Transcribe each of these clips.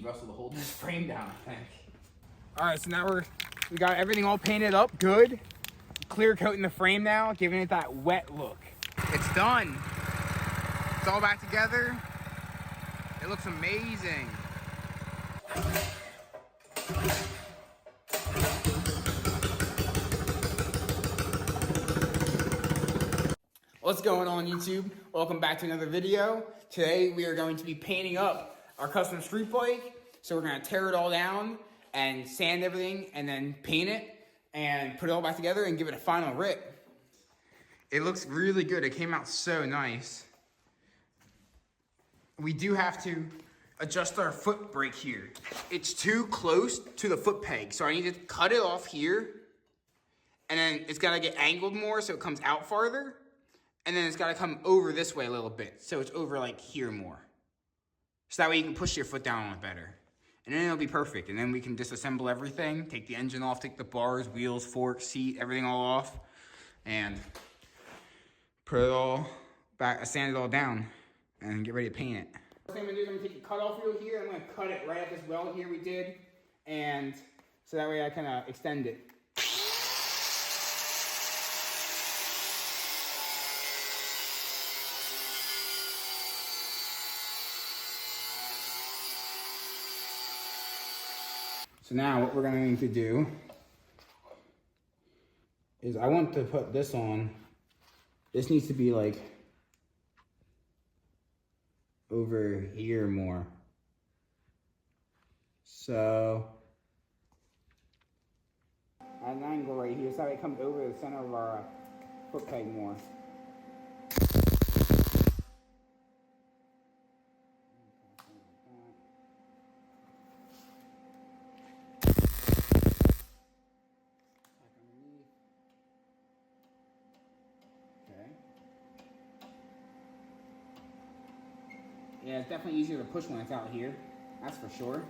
Russell to hold this frame down, I think. All right, so now we got everything all painted up, good. Clear coating the frame now, giving it that wet look. It's done. It's all back together. It looks amazing. What's going on, YouTube? Welcome back to another video. Today we are going to be painting up our custom street bike. So we're gonna tear it all down and sand everything and then paint it and put it all back together and give it a final rip. It looks really good. It came out so nice. We do have to adjust our foot brake here. It's too close to the foot peg, so I need to cut it off here, and then it's gotta get angled more so it comes out farther, and then it's gotta come over this way a little bit, so it's over like here more. So that way you can push your foot down on it better. And then it'll be perfect, and then we can disassemble everything, take the engine off, take the bars, wheels, forks, seat, everything all off, and put it all back, sand it all down, and get ready to paint it. First thing I'm gonna do is I'm gonna take the cutoff wheel here, I'm gonna cut it right at this weld here we did, and so that way I can extend it. So now what we're going to do is I want to put this on. This needs to be like over here more. So at an angle right here, so that it comes over the center of our foot peg more. Yeah, it's definitely easier to push when it's out here. That's for sure.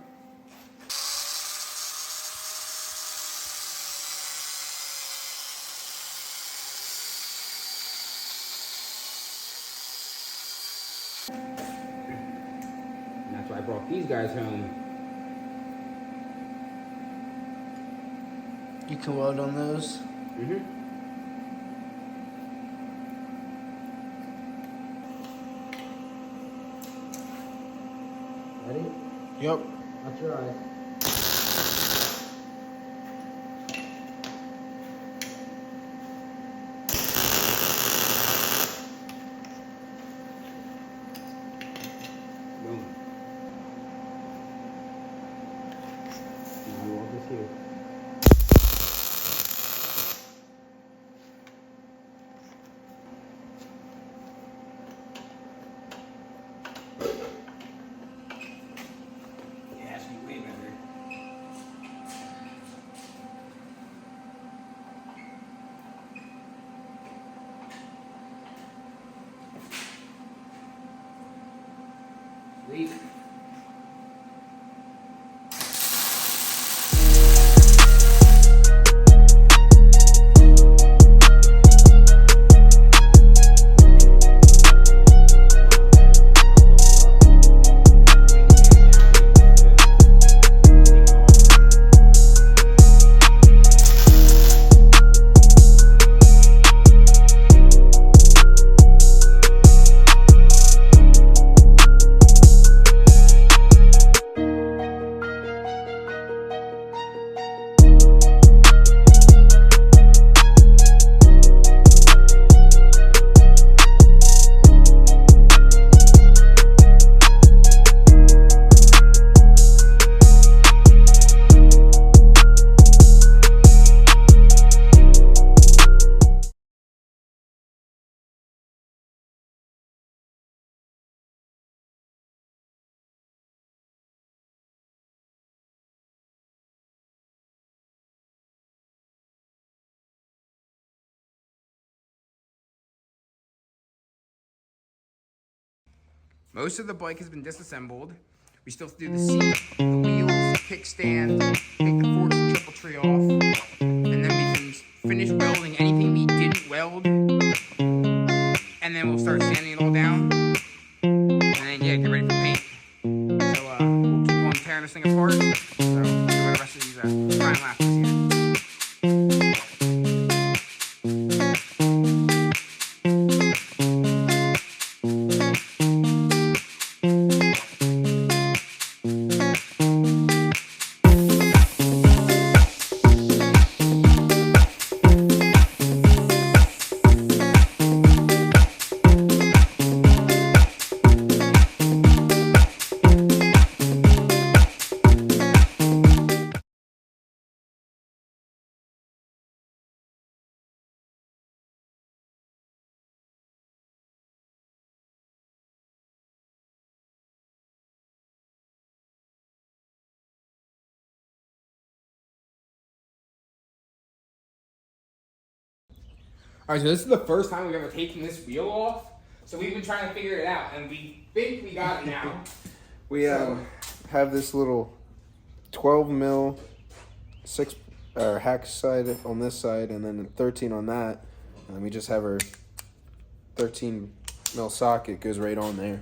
And that's why I brought these guys home. You can weld on those? Mm-hmm. Ready? Yep. Watch your eyes. Boom. Now we weld this here. Leave. Most of the bike has been disassembled. We still have to do the seat, the wheels, kickstand, take the forks and triple tree off, and then we can finish welding anything we didn't weld, and then we'll start sanding it all down, and then yeah, get ready for paint. So we'll keep on tearing this All right, so this is the first time we've ever taken this wheel off. So we've been trying to figure it out, and we think we got it now. We have this little 12 mil hack side on this side, and then 13 on that. And we just have our 13 mil socket goes right on there.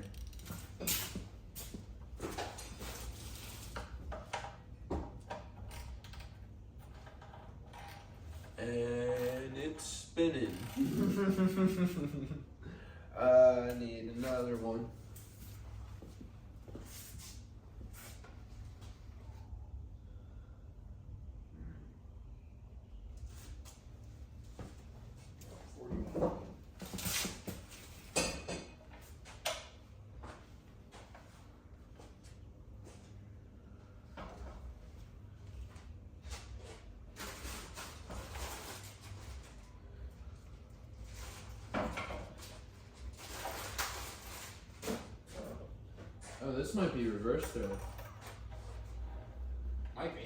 And it's spinning. I need another one. Oh, this might be reversed though. Might be.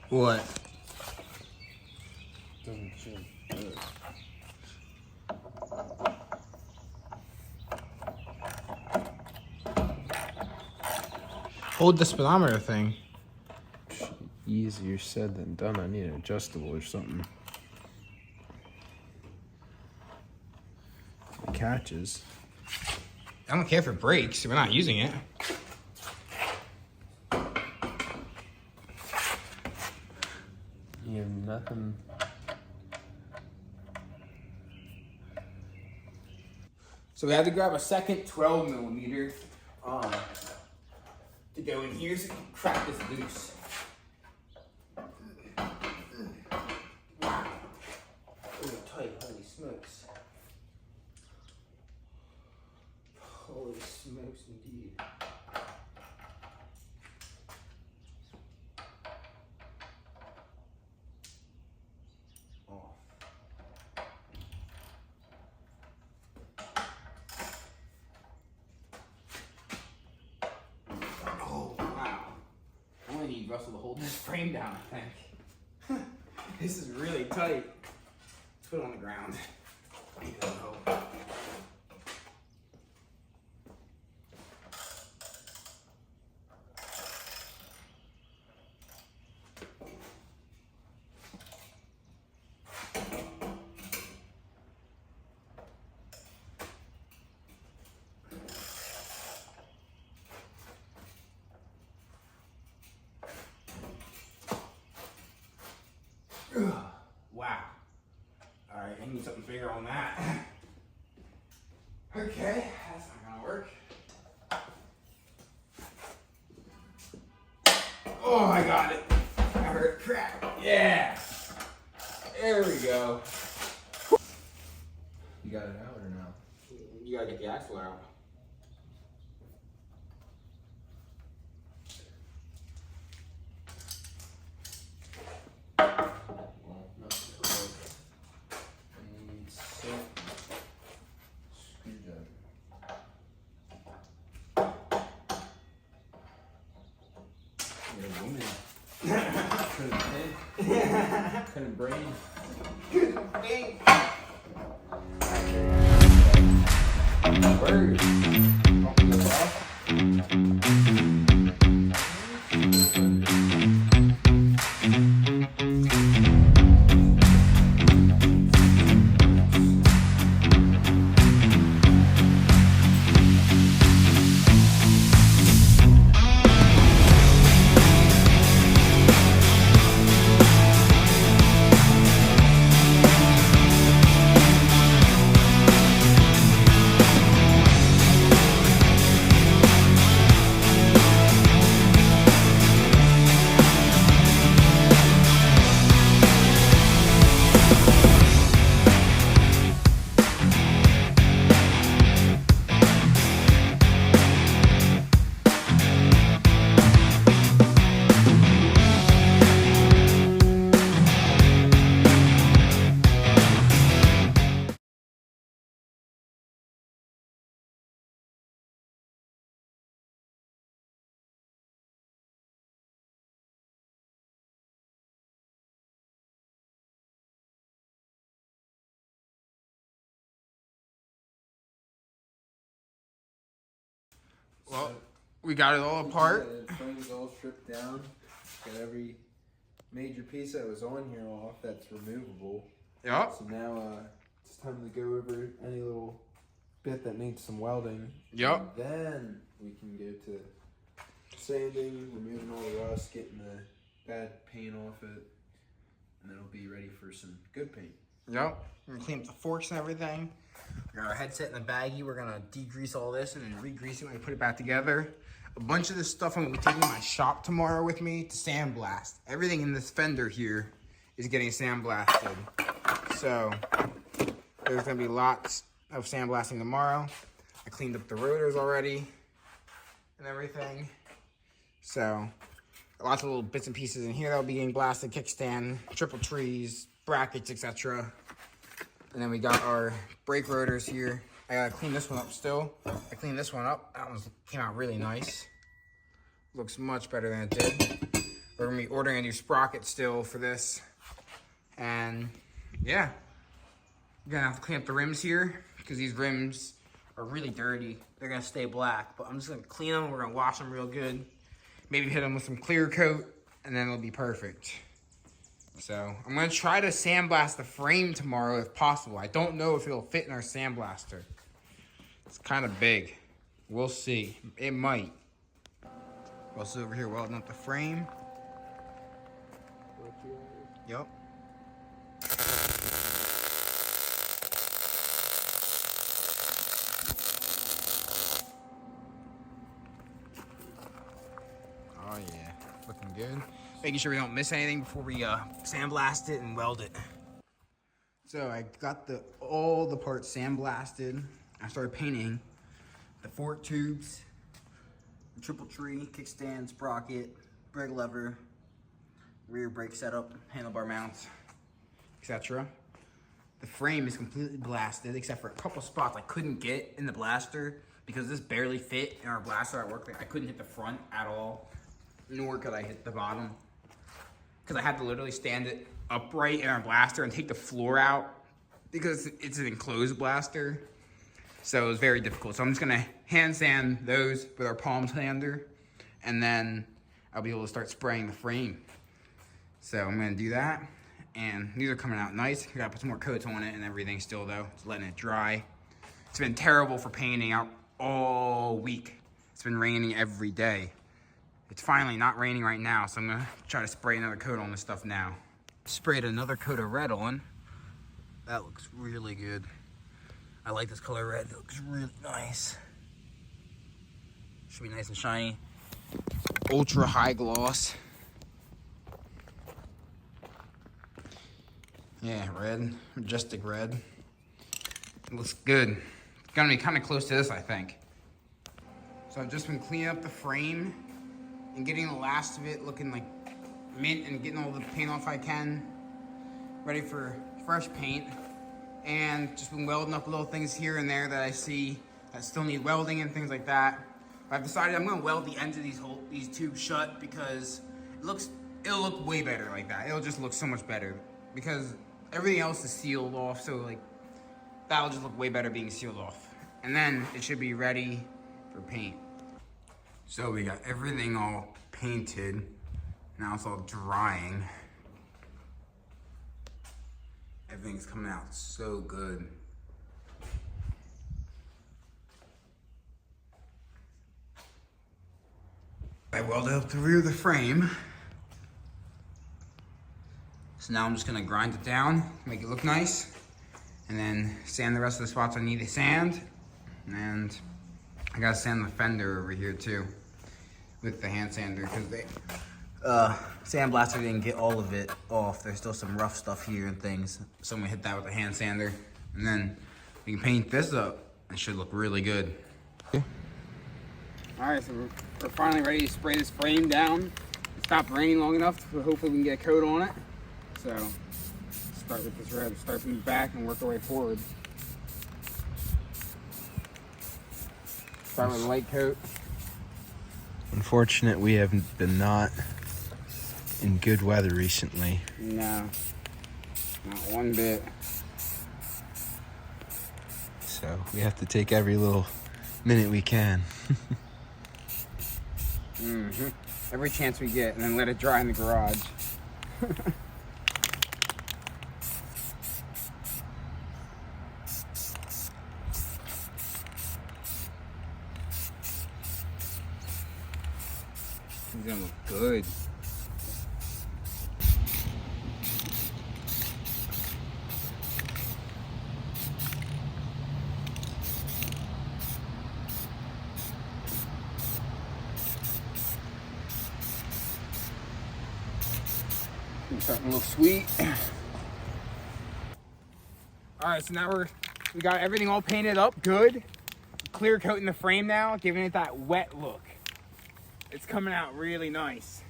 What? Doesn't feel good. Hold the speedometer thing. Easier said than done. I need an adjustable or something. It catches. I don't care if it breaks. We're not using it. You have nothing. So we had to grab a second 12 millimeter to go in here so we can crack this loose. Wow. Really tight, holy smokes. Holy smokes indeed. Russell to hold this frame down, I think. This is really tight. Let's put it on the ground. Wow. All right, I need something bigger on that. Okay, that's not gonna work. Oh, I got it. I heard it crack. Yeah. There we go. You got it out or no? You gotta get the axle out. Couldn't brain. Word. Well, we got it all apart. Yeah, the frame's all stripped down. Got every major piece that was on here off that's removable. Yep. So now it's time to go over any little bit that needs some welding. Yep. And then we can go to sanding, removing all the rust, getting the bad paint off it, and then it'll be ready for some good paint. Yep. We're gonna clean up the forks and everything. We got our headset in the baggie. We're gonna degrease all this and then re-grease it when we put it back together. A bunch of this stuff I'm gonna be taking to my shop tomorrow with me to sandblast. Everything in this fender here is getting sandblasted. So there's gonna be lots of sandblasting tomorrow. I cleaned up the rotors already and everything. So lots of little bits and pieces in here that'll be getting blasted, kickstand, triple trees, brackets, etc. And then we got our brake rotors here. I gotta clean this one up still. I cleaned this one up. That one came out really nice. Looks much better than it did. We're gonna be ordering a new sprocket still for this. And yeah, we're gonna have to clean up the rims here because these rims are really dirty. They're gonna stay black, but I'm just gonna clean them. We're gonna wash them real good. Maybe hit them with some clear coat and then it'll be perfect. So I'm gonna try to sandblast the frame tomorrow if possible. I don't know if it'll fit in our sandblaster. It's kind of big. We'll see. It might. We're also over here welding up the frame. Yep. Oh yeah, looking good. Making sure we don't miss anything before we sandblast it and weld it. So I got all the parts sandblasted. I started painting the fork tubes, the triple tree, kickstand, sprocket, brake lever, rear brake setup, handlebar mounts, etc. The frame is completely blasted except for a couple spots I couldn't get in the blaster because this barely fit in our blaster at work. I couldn't hit the front at all, nor could I hit the bottom because I had to literally stand it upright in our blaster and take the floor out because it's an enclosed blaster. So it was very difficult. So I'm just gonna hand sand those with our palm sander and then I'll be able to start spraying the frame. So I'm gonna do that. And these are coming out nice. I gotta put some more coats on it and everything still though. Just letting it dry. It's been terrible for painting out all week. It's been raining every day. It's finally not raining right now, so I'm gonna try to spray another coat on this stuff now. Sprayed another coat of red on. That looks really good. I like this color red, it looks really nice. Should be nice and shiny. Ultra high gloss. Yeah, red, majestic red. It looks good. It's gonna be kind of close to this, I think. So I've just been cleaning up the frame and getting the last of it looking like mint and getting all the paint off I can. Ready for fresh paint. And just been welding up little things here and there that I see that still need welding and things like that. But I've decided I'm gonna weld the ends of these tubes shut because it'll look way better like that. It'll just look so much better because everything else is sealed off, so like that'll just look way better being sealed off. And then it should be ready for paint. So we got everything all painted. Now it's all drying. Everything's coming out so good. I welded up the rear of the frame. So now I'm just gonna grind it down, make it look nice, and then sand the rest of the spots I need to sand. And I gotta sand the fender over here too with the hand sander because the sandblaster didn't get all of it off. There's still some rough stuff here and things. So I'm gonna hit that with a hand sander and then we can paint this up. It should look really good. Okay. All right, so we're finally ready to spray this frame down. It stopped raining long enough, so hopefully we can get a coat on it. So start with this red, start from the back and work our way forward. Start with a light coat. Unfortunate we have been not in good weather recently. No, not one bit. So we have to take every little minute we can. Every chance we get, and then let it dry in the garage. It's gonna look good. It's starting to look sweet. All right, so now we got everything all painted up, good. Clear coating the frame now, giving it that wet look. It's coming out really nice.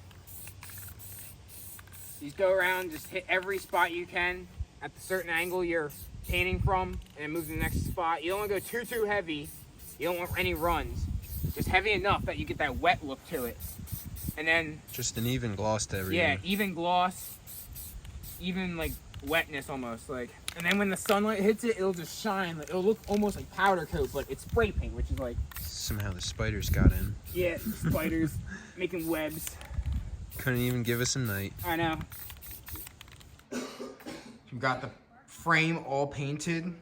You just go around, just hit every spot you can at the certain angle you're painting from, and then move to the next spot. You don't want to go too heavy. You don't want any runs. Just heavy enough that you get that wet look to it. And then Just an even gloss to everything. yeah, even gloss, even like wetness almost like. And then when the sunlight hits it, it'll just shine. Like, it'll look almost like powder coat, but it's spray paint, which is like Somehow the spiders got in. yeah, spiders making webs. Couldn't even give us a night. I know. We've got the frame all painted.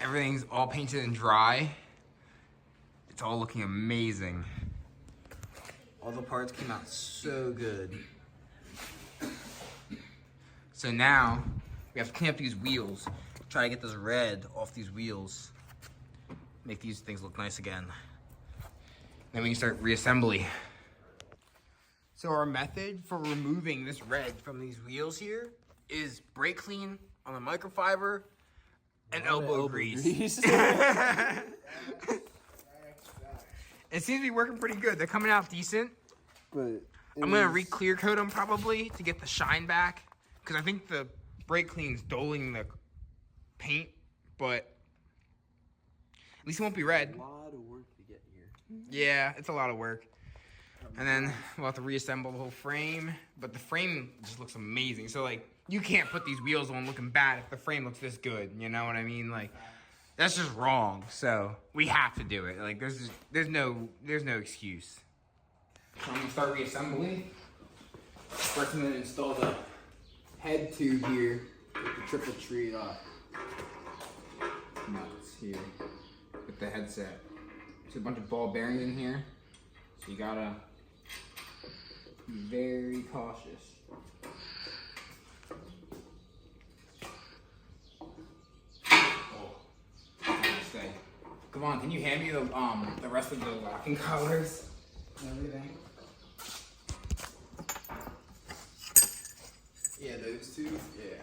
Everything's all painted and dry. It's all looking amazing. All the parts came out so good. So now we have to clean up these wheels. Try to get this red off these wheels. Make these things look nice again. Then we can start reassembly. So our method for removing this red from these wheels here is brake clean on the microfiber and elbow grease. It seems to be working pretty good. They're coming out decent. But I'm gonna re-clear coat them probably to get the shine back, because I think the brake clean's doling the paint, but at least it won't be red. A lot of work to get here. Yeah, it's a lot of work. And then we'll have to reassemble the whole frame, but the frame just looks amazing. So like, you can't put these wheels on looking bad if the frame looks this good. You know what I mean? Like, that's just wrong. So we have to do it. Like, there's no excuse. So I'm gonna start reassembling. First, I'm gonna install the head tube here with the triple tree nuts here with the headset. There's a bunch of ball bearings in here, so you gotta be very cautious. Oh, stay. Come on, can you hand me the rest of the locking collars and everything? yeah, those two. Yeah.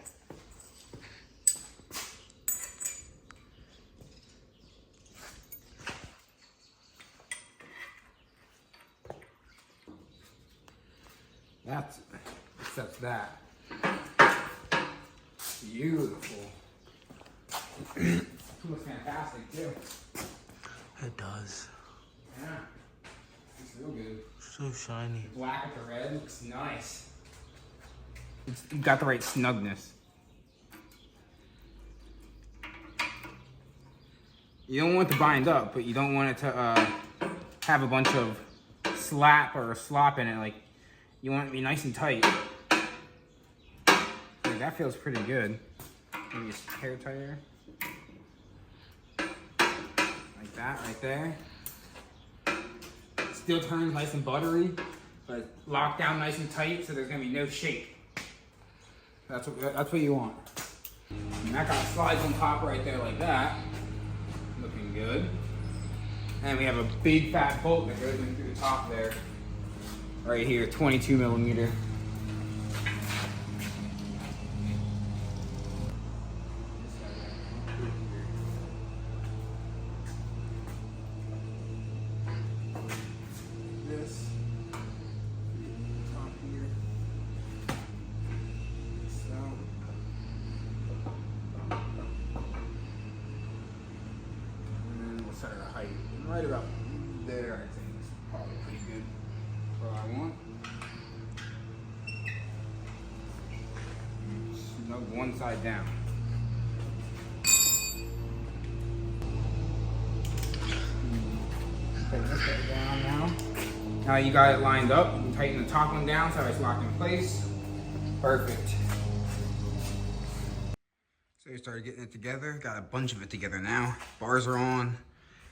That's that. Beautiful. Looks fantastic too. It does. Yeah. It's real good. So shiny. The black with the red looks nice. It's got the right snugness. You don't want it to bind up, but you don't want it to have a bunch of slap or slop in it. Like, you want it to be nice and tight. Like, that feels pretty good. Maybe a hair tighter. Like that right there. Still turns nice and buttery, but locked down nice and tight, so there's gonna be no shake. That's what you want. And that got slides on top right there like that. Looking good. And we have a big fat bolt that goes in through the top there. Right here, 22 millimeter. This top here. So. And then we'll set our height right about there. I think it's probably pretty good for what I want. Snug one side down. Put this guy down now. Now you got it lined up, you can tighten the top one down so it's locked in place. Perfect. So we started getting it together. Got a bunch of it together now. Bars are on,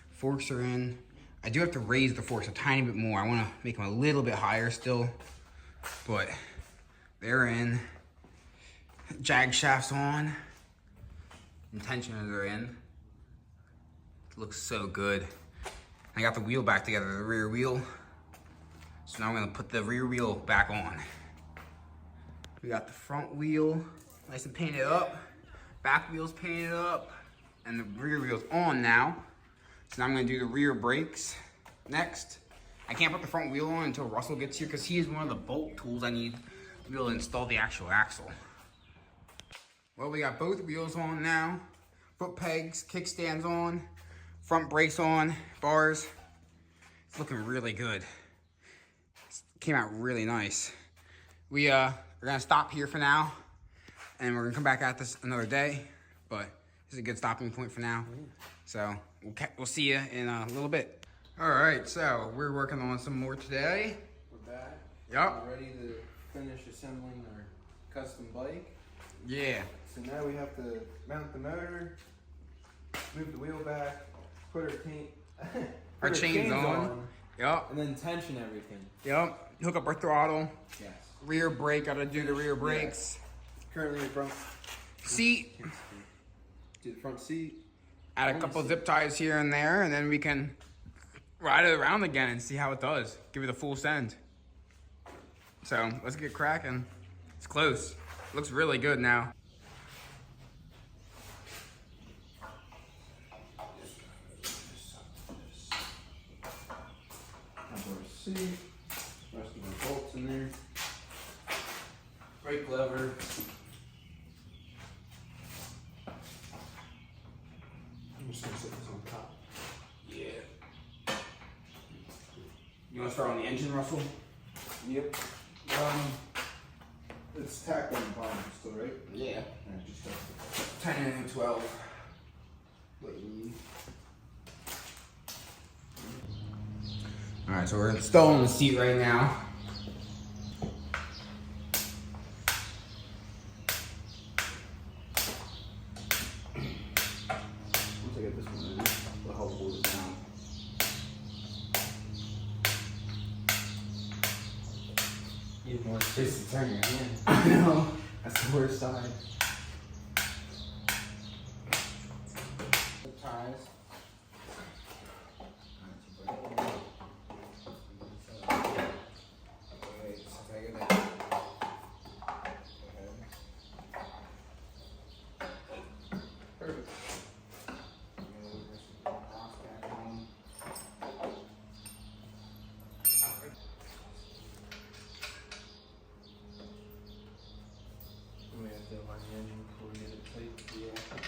forks are in. I do have to raise the forks a tiny bit more. I want to make them a little bit higher still, but they're in. Jag shafts on, and tensioners are in. It looks so good. I got the wheel back together, the rear wheel. So now I'm gonna put the rear wheel back on. We got the front wheel nice and painted up, back wheel's painted up, and the rear wheel's on now. So now I'm gonna do the rear brakes next. I can't put the front wheel on until Russell gets here because he is one of the bolt tools I need to be able to install the actual axle. Well, we got both wheels on now. Foot pegs, kickstands on, front brakes on, bars. It's looking really good. It came out really nice. We're gonna stop here for now, and we're gonna come back at this another day, but this is a good stopping point for now. So we'll see you in a little bit. All right, so we're working on some more today. We're back. Yep. We're ready to finish assembling our custom bike. Yeah. So now we have to mount the motor, move the wheel back, put our chains on. Yep. and then tension everything. Yep. Hook up our throttle. Yes. Rear brake, gotta do the rear brakes. Currently the front Seat. do the front seat. Add a couple zip ties here and there, and then we can ride it around again and see how it does. Give it a full send. So let's get cracking. It's close. Looks really good now. Seat, rest of the bolts in there. Brake lever. I'm just gonna set this on top. Yeah. You wanna start on the engine, Russell? Yep. It's tacked on the bottom still, right? Yeah. Yeah, just got 10 and 12. What you need. All right, so we're installing the seat right now. once I get this one in, we'll help hold it down. You have more space to turn your hand. I know. That's the worst side. The ties. Perfect. We have to align the engine before we get it tight. Yeah.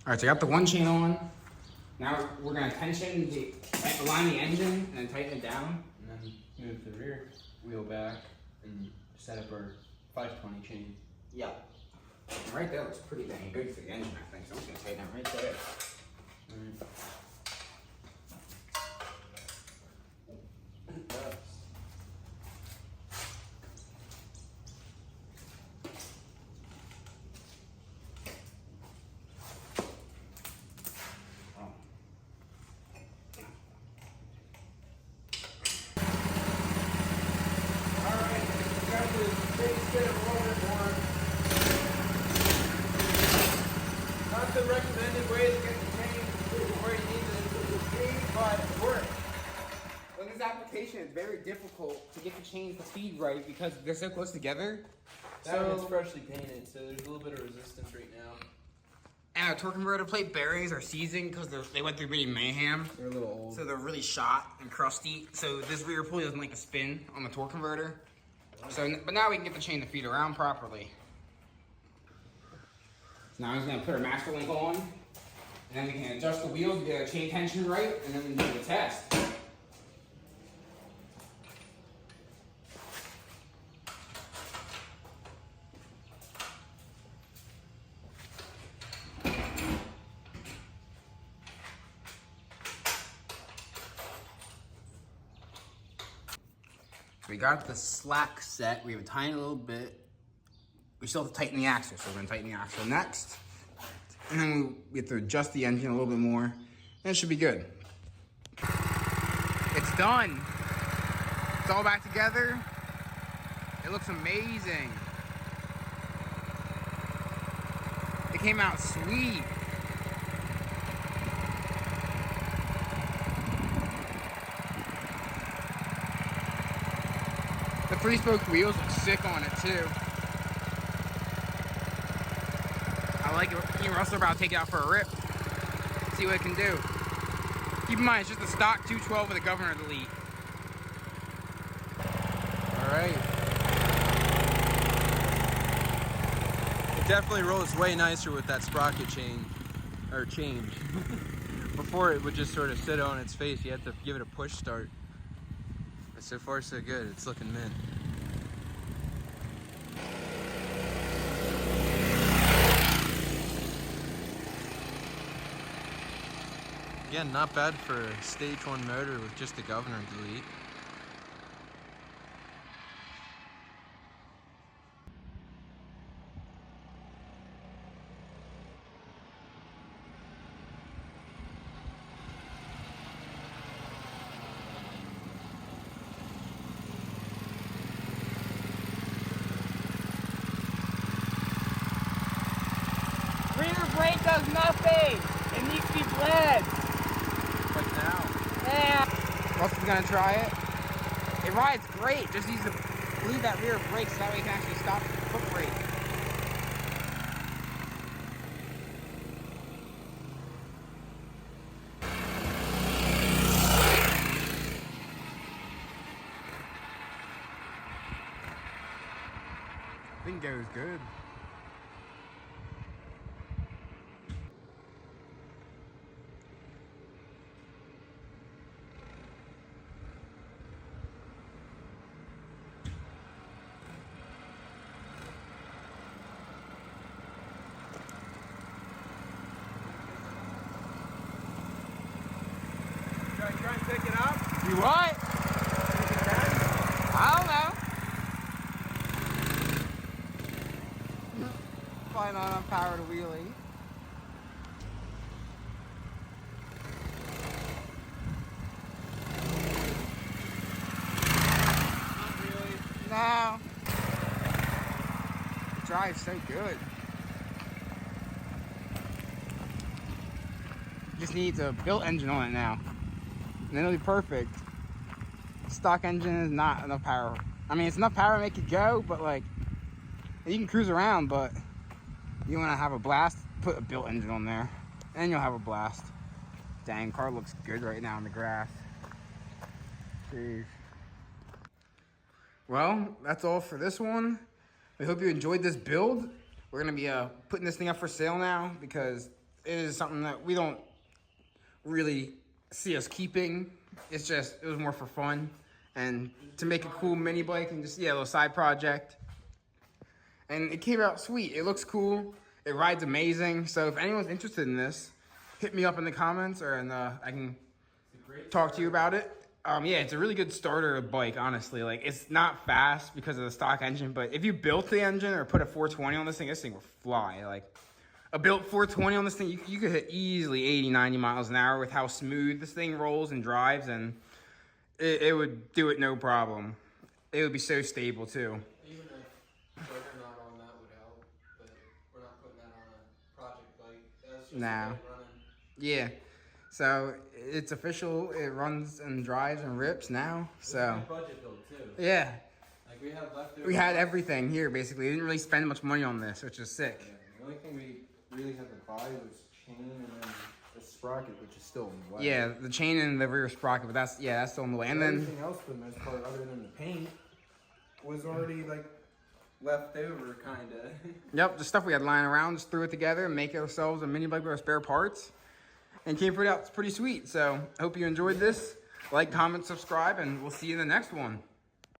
All right, so I got the one chain on. Now we're gonna align the engine and then tighten it down. And then move the rear wheel back and set up our 520 chain. Yeah. Right there looks pretty dang good for the engine, I think. So I'm just gonna tighten that right there. Not the recommended way to get the chain where you need the speed, but it works. In this application, it's very difficult to get the chains to feed right because they're so close together. That one is So, freshly painted, so there's a little bit of resistance right now. and our torque converter plate bearings are seizing because they went through really mayhem. They're a little old. So they're really shot and crusty. So this rear pulley doesn't like to spin on the torque converter. So, but now we can get the chain to feed around properly. So now I'm just gonna put our master link on, and then we can adjust the wheels, get our chain tension right, and then we can do the test. We got the slack set. We have a tiny little bit. We still have to tighten the axle, so we're gonna tighten the axle next. And then we have to adjust the engine a little bit more. And it should be good. It's done. It's all back together. It looks amazing. It came out sweet. The 3-spoke wheels look sick on it too. I like it. Me and Russell are about to take it out for a rip. See what it can do. Keep in mind, it's just a stock 212 with a governor delete. Alright. It definitely rolls way nicer with that sprocket change. Before it would just sort of sit on its face. You have to give it a push start. But so far so good. It's looking mint. Again, not bad for a stage 1 motor with just a governor delete. Rear brake does nothing. It needs to be bled. Like now. Yeah. Russell's gonna try it. It rides great. Just needs to bleed that rear brake so that way you can actually stop the foot brake. I think goes good. Try and pick it up. You what? I don't know. Probably not enough power to wheelie. Not really. No. It drives so good. Just needs a built engine on it now. And then it'll be perfect. Stock engine is not enough power. I mean, it's enough power to make it go, but like, you can cruise around, but you want to have a blast, put a built engine on there, and you'll have a blast. Dang, car looks good right now in the grass. Jeez. Well, that's all for this one. I hope you enjoyed this build. We're gonna be putting this thing up for sale now because it is something that we don't really see us keeping. It's just, it was more for fun and to make a cool mini bike and just, yeah, a little side project. And it came out sweet. It looks cool. It rides amazing. So if anyone's interested in this, hit me up in the comments or I can talk to you about it. Yeah, it's a really good starter bike, honestly. Like, it's not fast because of the stock engine, but if you built the engine or put a 420 on this thing would fly. Like, a built 420 on this thing, you could hit easily 80, 90 miles an hour with how smooth this thing rolls and drives, and it would do it no problem. It would be so stable, too. Even a juggernaut on that would help, but we're not putting that on a project bike. That's just Nah. a bike running. Yeah. So, it's official. It runs and drives and rips now. So, Budget build too. yeah. Like Like we had leftover. We had everything here basically. We didn't really spend much money on this, which is sick. Yeah, the only thing we really had to buy was chain and then a sprocket, which is still in the way. Yeah, the chain and the rear sprocket, but that's still in the way. And then everything else for the most part, other than the paint, was already like left over, kind of. yep, the stuff we had lying around, just threw it together and make ourselves a mini bike with our spare parts, and came pretty out. It's pretty sweet. So hope you enjoyed this. Like, comment, subscribe, and we'll see you in the next one.